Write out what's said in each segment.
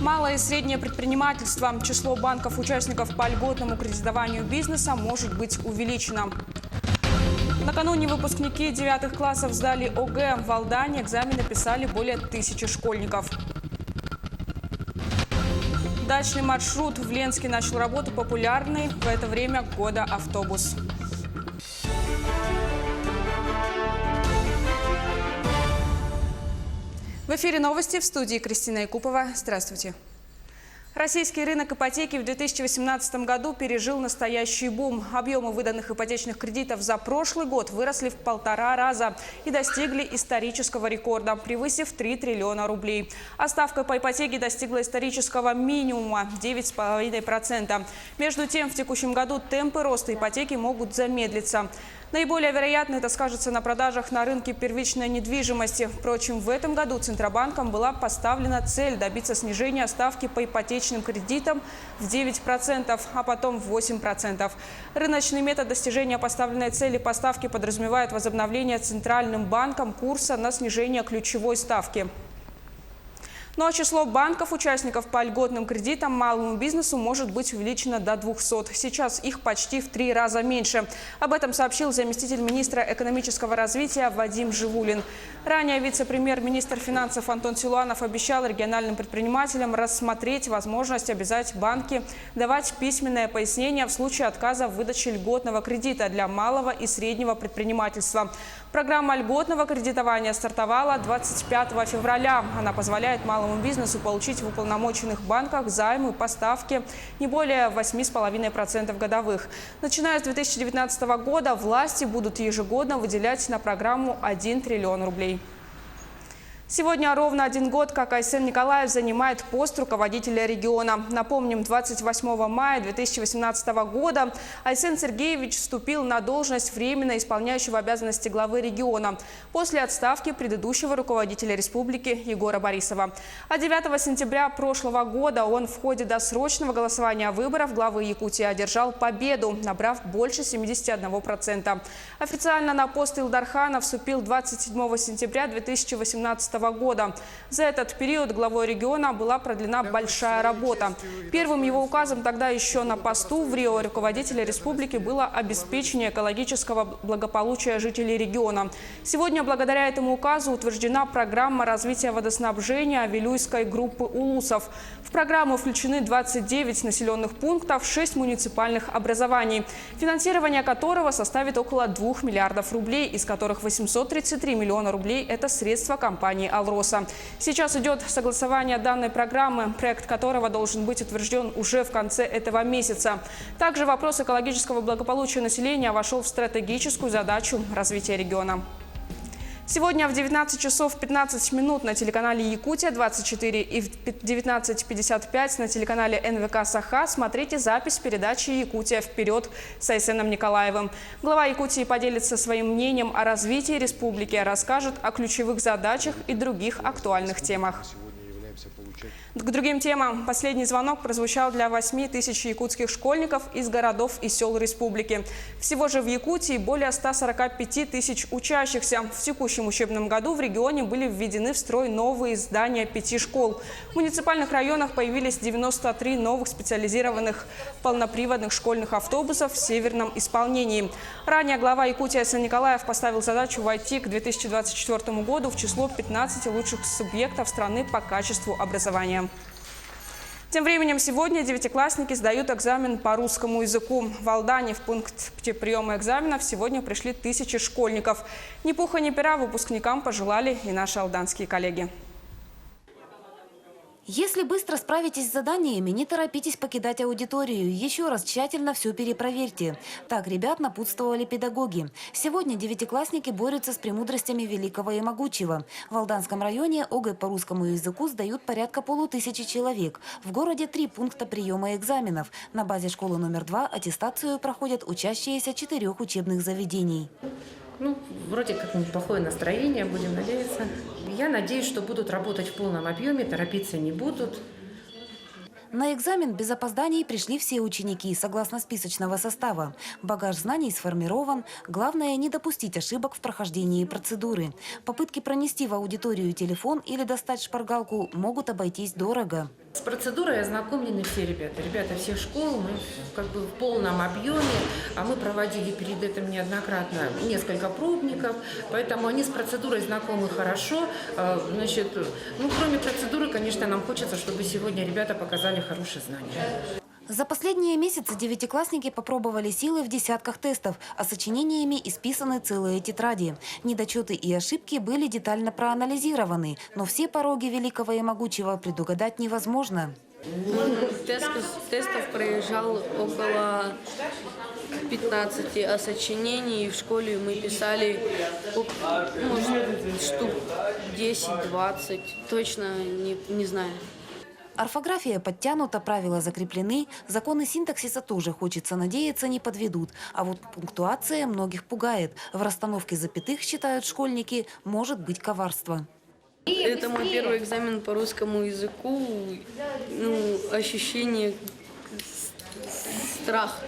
Малое и среднее предпринимательство. Число банков-участников по льготному кредитованию бизнеса может быть увеличено. Накануне выпускники 9 классов сдали ОГЭ. В Алдане экзамены писали более 1000 школьников. Дачный маршрут в Ленске начал работу популярный в это время года автобус. В эфире новости, в студии Кристина Якупова. Здравствуйте. Российский рынок ипотеки в 2018 году пережил настоящий бум. Объемы выданных ипотечных кредитов за прошлый год выросли в 1,5 раза и достигли исторического рекорда, превысив 3 триллиона рублей. А ставка по ипотеке достигла исторического минимума – 9,5%. Между тем, в текущем году темпы роста ипотеки могут замедлиться. Наиболее вероятно, это скажется на продажах на рынке первичной недвижимости. Впрочем, в этом году Центробанком была поставлена цель добиться снижения ставки по ипотечным кредитам в 9%, а потом в 8%. Рыночный метод достижения поставленной цели по ставке подразумевает возобновление Центральным банком курса на снижение ключевой ставки. Ну а число банков-участников по льготным кредитам малому бизнесу может быть увеличено до 200. Сейчас их почти в 3 раза меньше. Об этом сообщил заместитель министра экономического развития Вадим Живулин. Ранее вице-премьер-министр финансов Антон Силуанов обещал региональным предпринимателям рассмотреть возможность обязать банки давать письменное пояснение в случае отказа в выдаче льготного кредита для малого и среднего предпринимательства. Программа льготного кредитования стартовала 25 февраля. Она позволяет малому бизнесу получить в уполномоченных банках займы по ставке не более 8,5% годовых. Начиная с 2019 года власти будут ежегодно выделять на программу 1 триллион рублей. Сегодня ровно 1 год, как Айсен Николаев занимает пост руководителя региона. Напомним, 28 мая 2018 года Айсен Сергеевич вступил на должность временно исполняющего обязанности главы региона после отставки предыдущего руководителя республики Егора Борисова. А 9 сентября прошлого года он в ходе досрочного голосования выборов главы Якутии одержал победу, набрав больше 71%. Официально на пост Илдарханов вступил 27 сентября 2018 года. За этот период главой региона была продлена большая работа. Первым его указом тогда еще на посту в Рио руководителя республики было обеспечение экологического благополучия жителей региона. Сегодня благодаря этому указу утверждена программа развития водоснабжения Вилюйской группы улусов. В программу включены 29 населенных пунктов, 6 муниципальных образований, финансирование которого составит около 2 миллиардов рублей, из которых 833 миллиона рублей – это средства компании «Алроса». Сейчас идет согласование данной программы, проект которого должен быть утвержден уже в конце этого месяца. Также вопрос экологического благополучия населения вошел в стратегическую задачу развития региона. Сегодня в 19 часов 15 минут на телеканале «Якутия-24» и в 19:55 на телеканале НВК «Саха» смотрите запись передачи «Якутия вперед» с Айсеном Николаевым. Глава Якутии поделится своим мнением о развитии республики, расскажет о ключевых задачах и других актуальных темах. К другим темам. Последний звонок прозвучал для 8000 якутских школьников из городов и сел республики. Всего же в Якутии более 145 тысяч учащихся. В текущем учебном году в регионе были введены в строй новые здания 5 школ. В муниципальных районах появились 93 новых специализированных полноприводных школьных автобусов в северном исполнении. Ранее глава Якутии Айсен Николаев поставил задачу войти к 2024 году в число 15 лучших субъектов страны по качеству образования. Тем временем сегодня девятиклассники сдают экзамен по русскому языку. В Алдане в пункте приема экзаменов сегодня пришли 1000 школьников. Ни пуха, ни пера выпускникам пожелали и наши алданские коллеги. Если быстро справитесь с заданиями, не торопитесь покидать аудиторию. Еще раз тщательно все перепроверьте. Так ребят напутствовали педагоги. Сегодня девятиклассники борются с премудростями великого и могучего. В Алданском районе ОГЭ по русскому языку сдают порядка 500 человек. В городе 3 пункта приема экзаменов. На базе школы номер 2 аттестацию проходят учащиеся 4 учебных заведений. Вроде как неплохое настроение, будем надеяться. Я надеюсь, что будут работать в полном объеме, торопиться не будут. На экзамен без опозданий пришли все ученики, согласно списочного состава. Багаж знаний сформирован. Главное – не допустить ошибок в прохождении процедуры. Попытки пронести в аудиторию телефон или достать шпаргалку могут обойтись дорого. С процедурой ознакомлены все ребята. Ребята всех школ, мы как бы в полном объеме, а мы проводили перед этим неоднократно несколько пробников, поэтому они с процедурой знакомы хорошо. Значит, кроме процедуры, конечно, нам хочется, чтобы сегодня ребята показали хорошие знания. За последние месяцы девятиклассники попробовали силы в десятках тестов, а сочинениями исписаны целые тетради. Недочеты и ошибки были детально проанализированы, но все пороги великого и могучего предугадать невозможно. Тестов проезжал около 15, а сочинений в школе мы писали, может, штук 10-20, точно не знаю. Орфография подтянута, правила закреплены, законы синтаксиса тоже, хочется надеяться, не подведут. А вот пунктуация многих пугает. В расстановке запятых, считают школьники, может быть коварство. Это мой первый экзамен по русскому языку. Ощущение страх.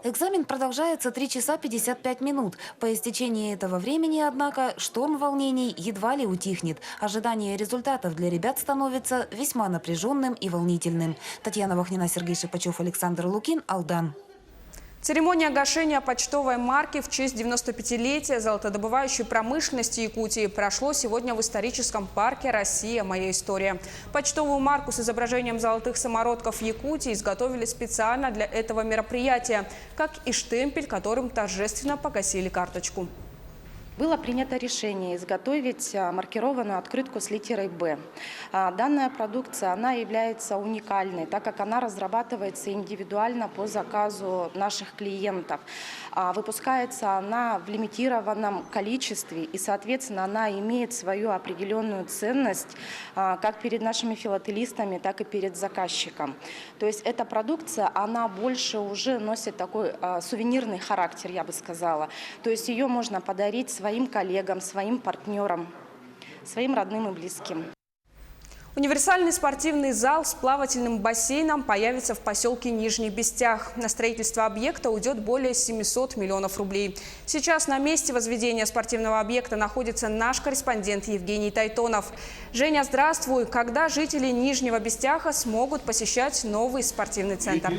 Экзамен продолжается 3 часа 55 минут. По истечении этого времени, однако, шторм волнений едва ли утихнет. Ожидание результатов для ребят становится весьма напряженным и волнительным. Татьяна Вахнина, Сергей Шипачев, Александр Лукин, Алдан. Церемония гашения почтовой марки в честь 95-летия золотодобывающей промышленности Якутии прошло сегодня в историческом парке «Россия. Моя история». Почтовую марку с изображением золотых самородков Якутии изготовили специально для этого мероприятия, как и штемпель, которым торжественно погасили карточку. Было принято решение изготовить маркированную открытку с литерой «Б». Данная продукция, она является уникальной, так как она разрабатывается индивидуально по заказу наших клиентов. Выпускается она в лимитированном количестве и, соответственно, она имеет свою определенную ценность как перед нашими филателистами, так и перед заказчиком. То есть эта продукция, она больше уже носит такой сувенирный характер, я бы сказала. То есть ее можно подарить своим коллегам, своим партнерам, своим родным и близким. Универсальный спортивный зал с плавательным бассейном появится в поселке Нижний Бестях. На строительство объекта уйдет более 700 миллионов рублей. Сейчас на месте возведения спортивного объекта находится наш корреспондент Евгений Тайтонов. Женя, здравствуй. Когда жители Нижнего Бестяха смогут посещать новый спортивный центр?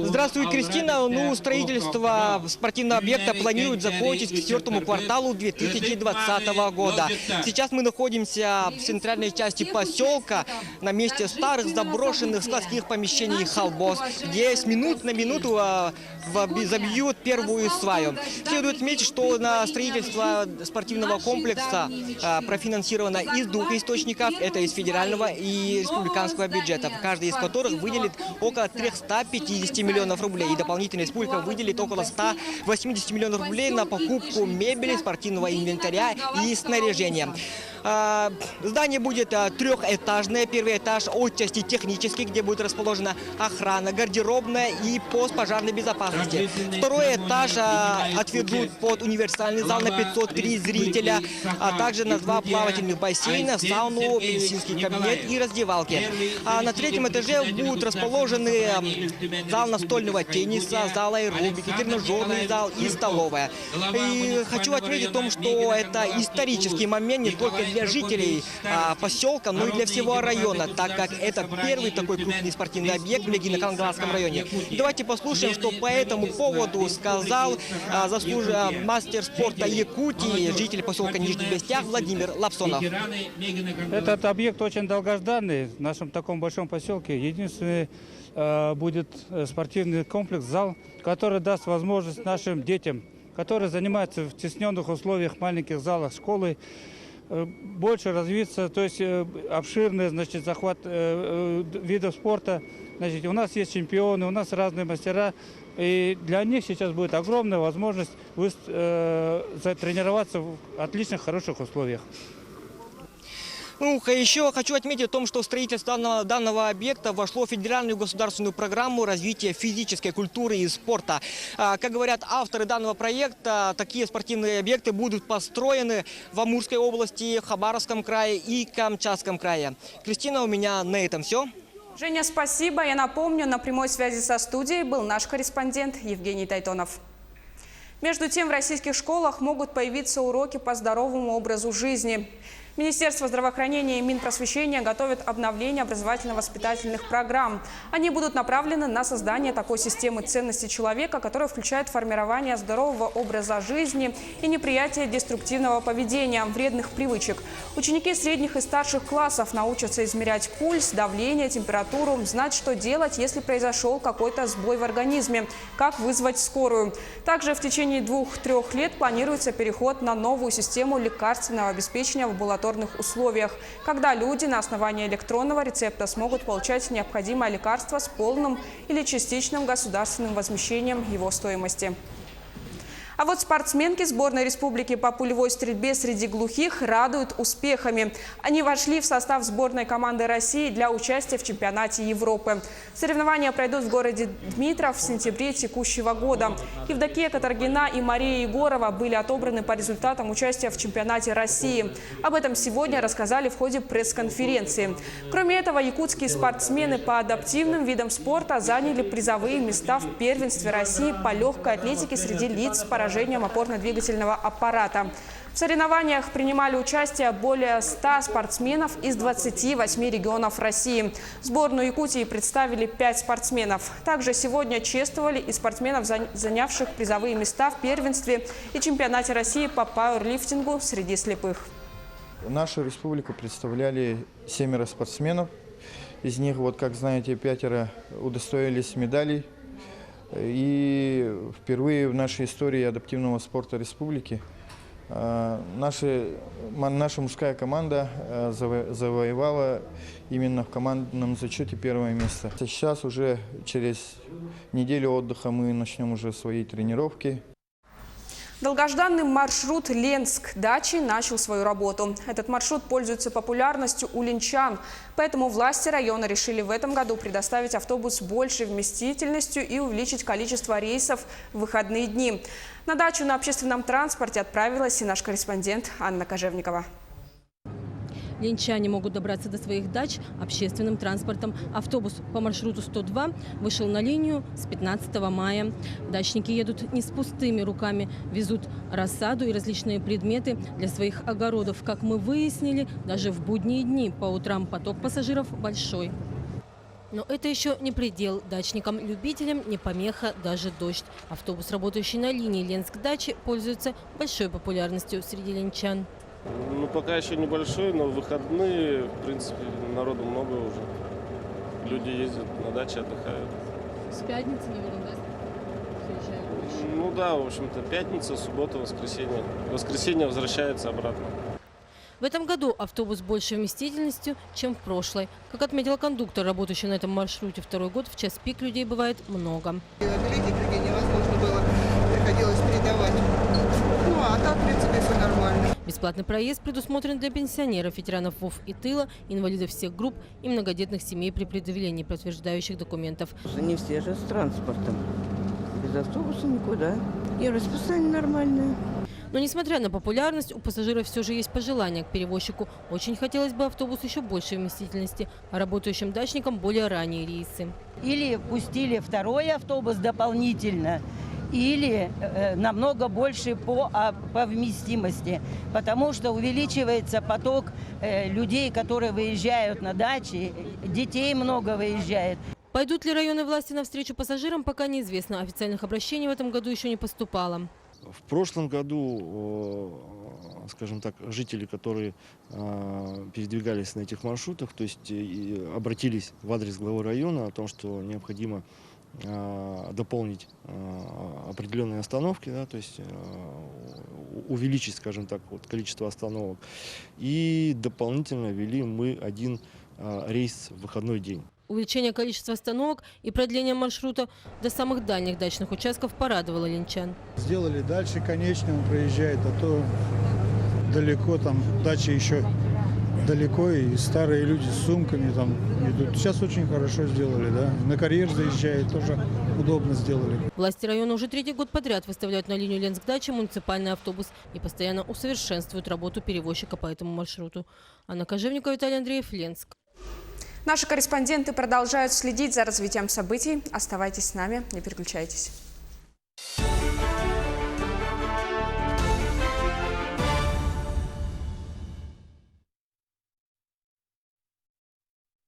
Здравствуй, Кристина. Строительство спортивного объекта планируют закончить к 4-му кварталу 2020 года. Сейчас мы находимся в центральной части поселка, на месте старых заброшенных складских помещений «Халбос», где с минут на минуту забьют первую сваю. Следует отметить, что на строительство спортивного комплекса профинансировано из 2 источников. Это из федерального и республиканского бюджетов, каждый из которых выделит около 350 миллионов рублей. И дополнительно республика выделит около 180 миллионов рублей на покупку мебели, спортивного инвентаря и снаряжения. Здание будет трехэтажное. Первый этаж отчасти технический, где будет расположена охрана, гардеробная и пост пожарной безопасности. Второй этаж отведут под универсальный зал на 503 зрителя, а также на 2 плавательных бассейна, сауну, медицинский кабинет и раздевалки. А на 3-м этаже будут расположены зал настольного тенниса, зал аэробики, тренажерный зал и столовая. И хочу отметить о том, что это исторический момент не только для жителей поселка, но и для всего района, так как это первый такой крупный спортивный объект в Легино-Каланградском районе. И давайте послушаем, что по этому поводу сказал мастер спорта Якутии, житель поселка Нижний Бестях Владимир Лапсонов. Этот объект очень долгожданный в нашем таком большом поселке. Единственный будет спортивный комплекс, зал, который даст возможность нашим детям, которые занимаются в стесненных условиях маленьких залах школы, больше развиться, то есть обширный, значит, захват видов спорта. Значит, у нас есть чемпионы, у нас разные мастера, и для них сейчас будет огромная возможность тренироваться в отличных, хороших условиях. Ну, еще хочу отметить о том, что строительство данного объекта вошло в федеральную государственную программу развития физической культуры и спорта. Как говорят авторы данного проекта, такие спортивные объекты будут построены в Амурской области, Хабаровском крае и Камчатском крае. Кристина, у меня на этом все. Женя, спасибо. Я напомню, на прямой связи со студией был наш корреспондент Евгений Тайтонов. Между тем, в российских школах могут появиться уроки по здоровому образу жизни. Министерство здравоохранения и Минпросвещения готовят обновление образовательно-воспитательных программ. Они будут направлены на создание такой системы ценностей человека, которая включает формирование здорового образа жизни и неприятие деструктивного поведения, вредных привычек. Ученики средних и старших классов научатся измерять пульс, давление, температуру, знать, что делать, если произошел какой-то сбой в организме, как вызвать скорую. Также в течение 2-3 лет планируется переход на новую систему лекарственного обеспечения в амбулаторных условиях, когда люди на основании электронного рецепта смогут получать необходимое лекарство с полным или частичным государственным возмещением его стоимости. А вот спортсменки сборной республики по пулевой стрельбе среди глухих радуют успехами. Они вошли в состав сборной команды России для участия в чемпионате Европы. Соревнования пройдут в городе Дмитров в сентябре текущего года. Евдокия Катаргина и Мария Егорова были отобраны по результатам участия в чемпионате России. Об этом сегодня рассказали в ходе пресс-конференции. Кроме этого, якутские спортсмены по адаптивным видам спорта заняли призовые места в первенстве России по легкой атлетике среди лиц с поражением опорно-двигательного аппарата. В соревнованиях принимали участие более 100 спортсменов из 28 регионов России. Сборную Якутии представили 5 спортсменов. Также сегодня чествовали и спортсменов, занявших призовые места в первенстве и чемпионате России по пауэрлифтингу среди слепых. Нашу республику представляли 7 спортсменов. Из них, вот как знаете, 5 удостоились медалей. И впервые в нашей истории адаптивного спорта республики наша мужская команда завоевала именно в командном зачете 1 место. Сейчас уже через неделю отдыха мы начнем уже свои тренировки. Долгожданный маршрут Ленск-Дачи начал свою работу. Этот маршрут пользуется популярностью у ленчан. Поэтому власти района решили в этом году предоставить автобус с большей вместительностью и увеличить количество рейсов в выходные дни. На дачу на общественном транспорте отправилась и наш корреспондент Анна Кожевникова. Ленчане могут добраться до своих дач общественным транспортом. Автобус по маршруту 102 вышел на линию с 15 мая. Дачники едут не с пустыми руками, везут рассаду и различные предметы для своих огородов. Как мы выяснили, даже в будние дни по утрам поток пассажиров большой. Но это еще не предел. Дачникам-любителям не помеха даже дождь. Автобус, работающий на линии Ленск-Дачи, пользуется большой популярностью среди ленчан. Ну, пока еще небольшой, но в выходные, в принципе, народу много уже. Люди ездят на даче, отдыхают. С пятницы, наверное, да? Приезжают? Ну да, в общем-то, пятница, суббота, воскресенье. Воскресенье возвращается обратно. В этом году автобус с большей вместительностью, чем в прошлой. Как отметил кондуктор, работающий на этом маршруте второй год, в час пик людей бывает много. Билетик людей невозможно было, приходилось передавать. Ну, а так, в принципе, все нормально. Бесплатный проезд предусмотрен для пенсионеров, ветеранов ВОВ и тыла, инвалидов всех групп и многодетных семей при предъявлении подтверждающих документов. Не все же с транспортом. Без автобуса никуда. И расписание нормальное. Но несмотря на популярность, у пассажиров все же есть пожелания к перевозчику. Очень хотелось бы автобус еще большей вместительности, а работающим дачникам более ранние рейсы. Или пустили второй автобус дополнительно, или намного больше по вместимости, потому что увеличивается поток людей, которые выезжают на дачи, детей много выезжает. Пойдут ли районные власти навстречу пассажирам, пока неизвестно. Официальных обращений в этом году еще не поступало. В прошлом году, скажем так, жители, которые передвигались на этих маршрутах, то есть обратились в адрес главы района о том, что необходимо дополнить определенные остановки, да, то есть увеличить, скажем так, вот количество остановок. И дополнительно ввели мы 1 рейс в выходной день. Увеличение количества остановок и продление маршрута до самых дальних дачных участков порадовало ленчан. Сделали дальше, конечно, он проезжает, а то далеко там дача еще далеко, и старые люди с сумками там идут. Сейчас очень хорошо сделали, да. На карьер заезжает, тоже удобно сделали. Власти района уже 3-й год подряд выставляют на линию Ленск-Дача муниципальный автобус и постоянно усовершенствуют работу перевозчика по этому маршруту. Анна Кожевникова, Виталий Андреев, Ленск. Наши корреспонденты продолжают следить за развитием событий. Оставайтесь с нами, не переключайтесь.